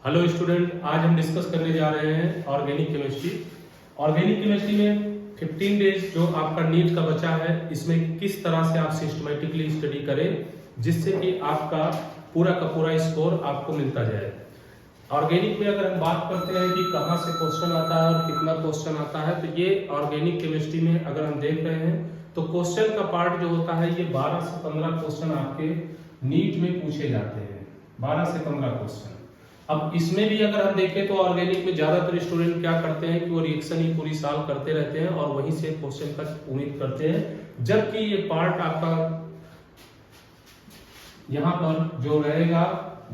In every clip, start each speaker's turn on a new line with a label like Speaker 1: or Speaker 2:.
Speaker 1: Hello student, आज हम discuss करने जा रहे हैं ऑर्गेनिक केमिस्ट्री। ऑर्गेनिक केमिस्ट्री में 15 डेज जो आपका नीट का बचा है, इसमें किस तरह से आप सिस्टमेटिकली स्टडी करें जिससे कि आपका पूरा का पूरा स्कोर आपको मिलता जाए। ऑर्गेनिक में अगर हम बात करते हैं कि कहाँ से क्वेश्चन आता है और कितना क्वेश्चन आता है, तो ये ऑर्गेनिक केमिस्ट्री में अगर हम देख रहे हैं तो क्वेश्चन का पार्ट जो होता है ये 12 से 15 क्वेश्चन आपके नीट में पूछे जाते हैं। 12 से 15 क्वेश्चन। अब इसमें भी अगर हम देखें तो ऑर्गेनिक में ज्यादातर स्टूडेंट क्या करते हैं कि वो रिएक्शन ही पूरी साल करते रहते हैं और वहीं से क्वेश्चन का उम्मीद करते हैं, जबकि ये पार्ट आपका यहाँ पर जो रहेगा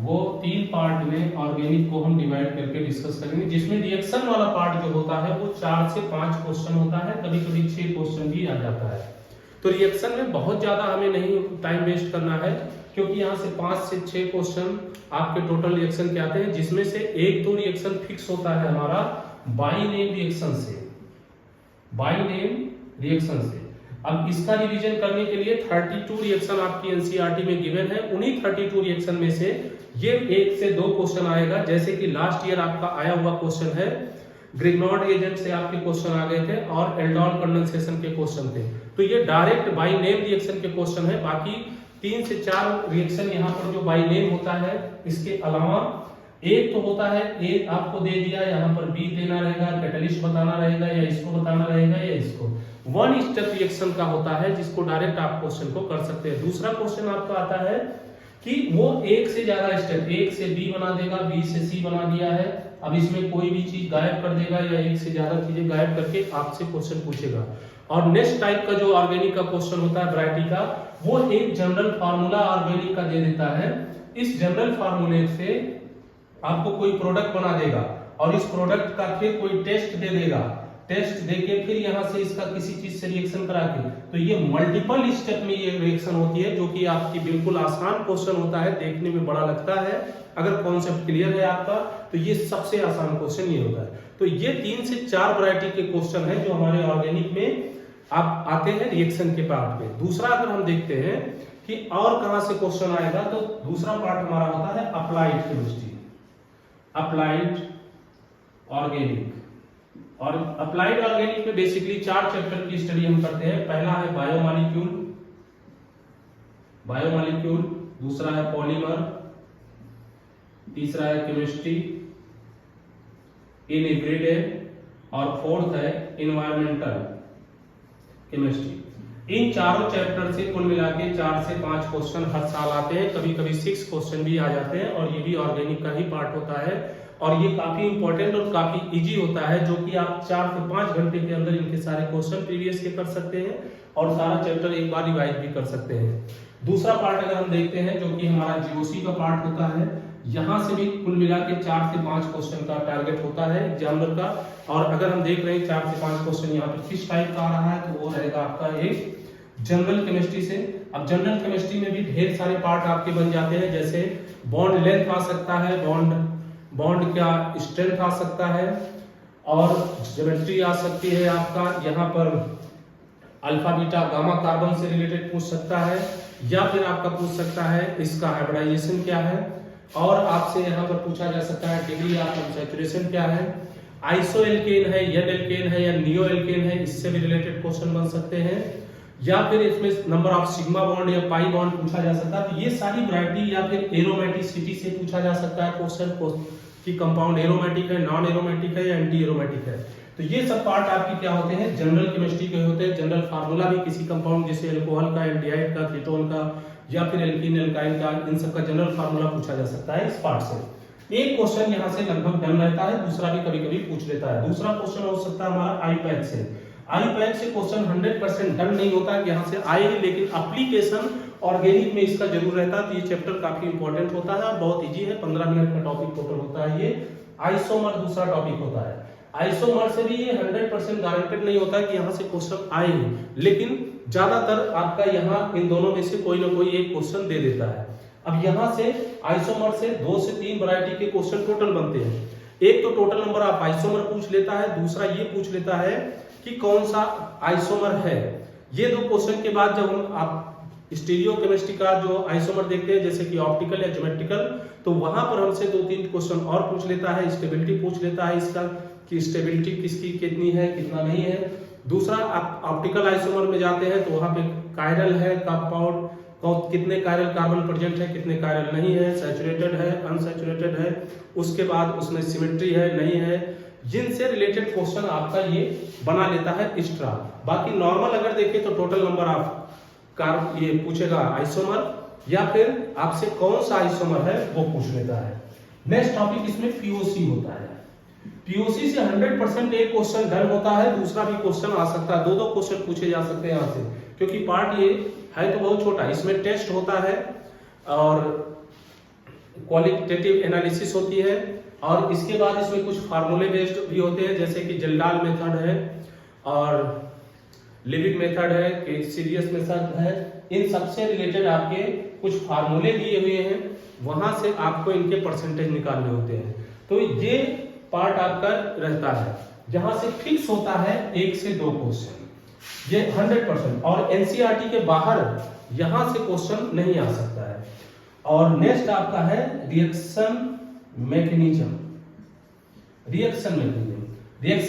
Speaker 1: वो 3 पार्ट में ऑर्गेनिक को हम डिवाइड करके डिस्कस करेंगे, जिसमें रिएक्शन वाला पार्ट जो होता है वो 4 से 5 क्वेश्चन होता है, कभी कभी 6 क्वेश्चन भी आ जाता है। तो रिएक्शन में बहुत ज्यादा हमें नहीं टाइम वेस्ट करना है, क्योंकि यहाँ से 5 से 6 क्वेश्चन आपके टोटल रिएक्शन के आते हैं, जिसमें से एक तो रिएक्शन फिक्स होता है हमारा बाई नेम रिएक्शन से। बाई नेम रिएक्शन से अब इसका रिवीजन करने के लिए 32 रिएक्शन आपकी एनसीईआरटी में गिवन है। उन्हीं 32 रिएक्शन में से ये 1 से 2 क्वेश्चन आएगा, जैसे कि लास्ट ईयर आपका आया हुआ क्वेश्चन है, ग्रिग्नॉर्ड एजेंट से आपके क्वेश्चन आ गए थे और एल्डोल कंडेंसेशन के क्वेश्चन थे। तो ये डायरेक्ट बाई नेम रिएक्शन के क्वेश्चन है। बाकी 3 से 4 रिएक्शन यहाँ पर जो बाई नेम होता है, इसके अलावा एक तो होता है, एक आपको दे दिया, यहाँ पर बी देना रहेगा, कैटलिस्ट बताना रहेगा, या इसको बताना रहेगा या इसको। 1 स्टेप रिएक्शन का होता है जिसको डायरेक्ट आप क्वेश्चन को कर सकते हैं। दूसरा क्वेश्चन आपका आता है कि वो एक से ज्यादा स्टेप, एक से बी बना देगा, बी से सी बना दिया है, अब इसमें कोई भी चीज गायब कर देगा या एक से ज्यादा चीजें गायब करके आपसे क्वेश्चन पूछेगा। और नेक्स्ट टाइप का जो ऑर्गेनिक का क्वेश्चन होता है वैरायटी का, वो एक जनरल फार्मूला ऑर्गेनिक का दे देता है। इस जनरल फार्मूले से आपको कोई प्रोडक्ट बना देगा और इस प्रोडक्ट का फिर कोई टेस्ट दे देगा, टेस्ट देके फिर यहाँ से इसका किसी चीज से रिएक्शन करा के, तो ये मल्टीपल स्टेप में ये रिएक्शन होती है, जो कि आपकी बिल्कुल आसान क्वेश्चन होता है, देखने में बड़ा लगता है। अगर कॉन्सेप्ट क्लियर है आपका तो ये सबसे आसान क्वेश्चन ये होता है। तो ये 3 से 4 वैरायटी के क्वेश्चन है जो हमारे ऑर्गेनिक में आप आते हैं रिएक्शन के पार्ट में। दूसरा अगर हम देखते हैं कि और कहां से क्वेश्चन आएगा, तो दूसरा पार्ट हमारा होता है अप्लाइड केमिस्ट्री, अप्लाइड ऑर्गेनिक। और अप्लाइड ऑर्गेनिक में बेसिकली 4 चैप्टर की स्टडी हम करते हैं। पहला है बायोमॉलिक्यूल, बायोमॉलिक्यूल, दूसरा है पॉलीमर, तीसरा है केमिस्ट्री इन एवरीडे, और फोर्थ है इन्वायरमेंटल केमिस्ट्री। इन चारों चैप्टर से कुल मिला के 4 से 5 क्वेश्चन हर साल आते हैं, कभी कभी 6 क्वेश्चन भी आ जाते हैं, और ये भी ऑर्गेनिक का ही पार्ट होता है। और ये काफी इंपॉर्टेंट और काफी इजी होता है, जो कि आप 4 से 5 घंटे के अंदर इनके सारे क्वेश्चन प्रीवियस के कर सकते हैं और सारा चैप्टर एक बार रिवाइज भी कर सकते हैं। दूसरा पार्ट अगर हम देखते हैं, जो कि हमारा जीओसी का पार्ट होता है, यहां से भी कुल मिला के 4 से 5 क्वेश्चन का टारगेट होता है एग्जामिनर का। और अगर हम देख रहे हैं 4 से 5 क्वेश्चन यहाँ पर किस टाइप का आ रहा है, तो वो रहेगा आपका एक जनरल केमिस्ट्री से। अब जनरल केमिस्ट्री में भी ढेर सारे पार्ट आपके बन जाते हैं, जैसे बॉन्ड लेंथ आ सकता है, बॉन्ड क्या स्ट्रेंथ आ सकता है, और ज्योमेट्री आ सकती है आपका, यहाँ पर अल्फा बीटा गामा कार्बन से रिलेटेड पूछ सकता है, या फिर आपका पूछ सकता है इसका हाइब्रिडाइजेशन क्या है, और आपसे यहाँ पर पूछा जा सकता है डिग्री ऑफ सैचुरेशन क्या है, आइसो एल्केन है, एन एल्केन है या नियो एल्केन है, इससे भी रिलेटेड क्वेश्चन बन सकते हैं, या फिर इसमें नंबर ऑफ सिग्मा बॉन्ड या पाई बॉन्ड पूछा जा सकता है। तो ये सारी वैरायटी, या फिर एरोमेटिसिटी से पूछा जा सकता है क्वेश्चन कि कंपाउंड एरोमेटिक है, नॉन एरोमेटिक है या एंटी एरोमेटिक है। तो ये सब पार्ट आपकी क्या होते हैं, जनरल केमिस्ट्री के होते हैं। जनरल फार्मूला भी किसी कंपाउंड जैसे अल्कोहल का, एल्डिहाइड का, कीटोन का, या फिर एल्कीन एल्काइन का, इन सब का जनरल फार्मूला पूछा जा सकता है इस पार्ट से। एक क्वेश्चन यहाँ से लगभग डन रहता है, दूसरा भी कभी कभी पूछ लेता है। दूसरा क्वेश्चन हो सकता है हमारा आईपैक से। आईपैक से क्वेश्चन 100% डन नहीं होता है, यहाँ से आए, लेकिन एप्लीकेशन ऑर्गेनिक में इसका जरूर रहता है। तो ये चैप्टर काफी इंपॉर्टेंट होता है और बहुत इजी है, 15 मिनट का टॉपिक टोटल होता है। ये आइसोमर दूसरा टॉपिक होता है। आइसोमर से भी ये 100% गारंटेड नहीं होता है कि यहाँ से क्वेश्चन आए, लेकिन ज्यादातर आपका यहाँ इन दोनों में से कोई ना कोई एक क्वेश्चन दे देता है। अब यहाँ से आइसोमर से 2 से 3 वैरायटी के क्वेश्चन टोटल बनते हैं। एक तो टोटल नंबर ऑफ आइसोमर पूछ लेता है, दूसरा ये पूछ लेता है कि कौन सा आइसोमर है। ये 2 क्वेश्चन के बाद जब हम आप स्टीरियो केमिस्ट्री का जो आइसोमर देखते हैं जैसे कि ऑप्टिकल या ज्योमेट्रिकल, तो वहां पर हमसे 2-3 क्वेश्चन और पूछ लेता है, स्टेबिलिटी पूछ लेता है इसका कि स्टेबिलिटी किसकी कितनी है कितना नहीं है। दूसरा आप ऑप्टिकल आइसोमर में जाते हैं तो वहां पे कायरल है, कंपाउंड कितने कायरल कार्बन प्रेजेंट है, कितने कायरल नहीं है, सैचुरेटेड है, अनसैचुरेटेड है, उसके बाद उसमें सिमेट्री है नहीं है, जिनसे रिलेटेड क्वेश्चन आपका ये बना लेता है एक्स्ट्रा। बाकी नॉर्मल अगर देखें तो टोटल नंबर ऑफ कार्ब ये पूछेगा आइसोमर, या फिर आपसे कौन सा आइसोमर है वो पूछ लेता है। नेक्स्ट टॉपिक इसमें पीओसी होता है। पीओसी से 100% एक क्वेश्चन डन होता है, दूसरा भी क्वेश्चन आ सकता है, 2-2 क्वेश्चन पूछे जा सकते हैं यहाँ से, क्योंकि पार्ट ये है तो बहुत छोटा। इसमें टेस्ट होता है और क्वालिटेटिव एनालिसिस होती है, और इसके बाद इसमें कुछ फार्मूले बेस्ड भी होते हैं जैसे कि जल्डाल मेथड है और लिविक मेथड है, कि सीरियस मेथड है। इन सबसे रिलेटेड आपके कुछ फार्मूले दिए हुए हैं, वहां से आपको इनके परसेंटेज निकालने होते हैं। तो ये पार्ट आपका रहता है जहां से फिक्स होता है 1 से 2 क्वेश्चन, ये 100%, और एनसीईआरटी के बाहर यहां से क्वेश्चन नहीं आ सकता है। और नेक्स्ट आपका है रिएक्शन मैकेनिज्म। रिएक्शन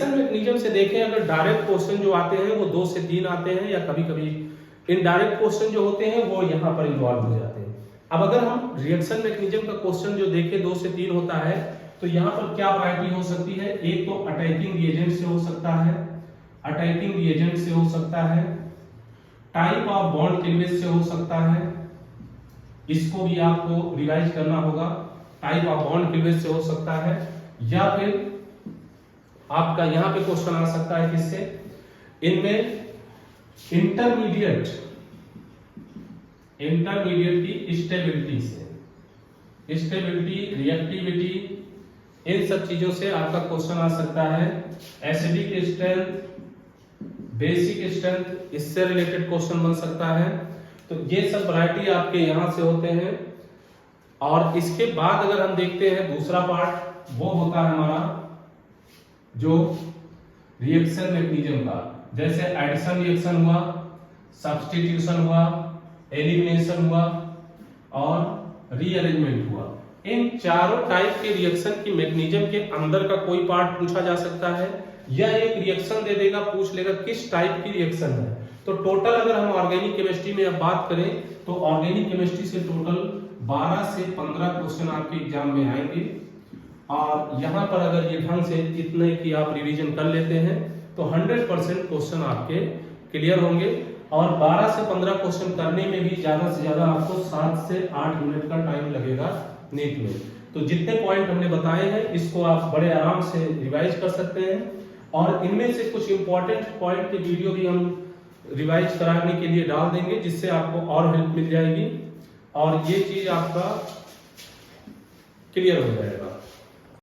Speaker 1: मैकेनिज्म से देखें, अगर डायरेक्ट क्वेश्चन जो आते हैं वो 2 से 3 आते हैं, या कभी कभी इनडायरेक्ट क्वेश्चन जो होते हैं वो यहाँ पर इन्वॉल्व हो जाते हैं। अब अगर हम रिएक्शन मैकेनिज्म का क्वेश्चन जो देखें 2 से 3 होता है, तो यहाँ पर क्या वैरायटी हो सकती है। एक तो अटैकिंग रिएजेंट से हो सकता है, अटैकिंग रिएजेंट से हो सकता है, टाइप ऑफ बॉन्ड क्लीवेज से हो सकता है, इसको भी आपको रिवाइज करना होगा, टाइप ऑफ बॉन्ड क्लीवेज से हो सकता है, या फिर आपका यहाँ पे क्वेश्चन आ सकता है किससे, इनमें इंटरमीडिएट की स्टेबिलिटी से, स्टेबिलिटी, रिएक्टिविटी, इन सब चीजों से आपका क्वेश्चन आ सकता है। एसिडिक स्ट्रेंथ, बेसिक स्ट्रेंथ, इससे रिलेटेड क्वेश्चन बन सकता है। तो ये सब वैरायटी आपके यहां से होते हैं। और इसके बाद अगर हम देखते हैं दूसरा पार्ट, वो होता है हमारा जो रिएक्शन मैकेनिज्म का, जैसे एडिशन रिएक्शन हुआ, सब्स्टिट्यूशन हुआ, एलिमिनेशन हुआ और रीअरेंजमेंट हुआ। इन चारों टाइप के रिएक्शन की मैकेनिज्म के अंदर का कोई पार्ट पूछा जा सकता है, या एक रिएक्शन दे देगा, पूछ लेगा किस टाइप की रिएक्शन है। तो टोटल अगर हम ऑर्गेनिक केमिस्ट्री में अब बात करें तो ऑर्गेनिक केमिस्ट्री से टोटल 12 से 15 क्वेश्चन आपके एग्जाम में आएंगे। और यहाँ पर अगर ये ढंग से इतने की आप रिवीजन कर लेते हैं तो 100% क्वेश्चन आपके क्लियर होंगे। और 12 से 15 क्वेश्चन करने में भी ज्यादा से ज्यादा आपको 7 से 8 मिनट का टाइम लगेगा नीट में। तो जितने पॉइंट हमने बताए हैं इसको आप बड़े आराम से रिवाइज कर सकते हैं, और इनमें से कुछ इंपॉर्टेंट पॉइंट की वीडियो भी हम रिवाइज कराने के लिए डाल देंगे, जिससे आपको और हेल्प मिल जाएगी और ये चीज आपका क्लियर हो जाएगा।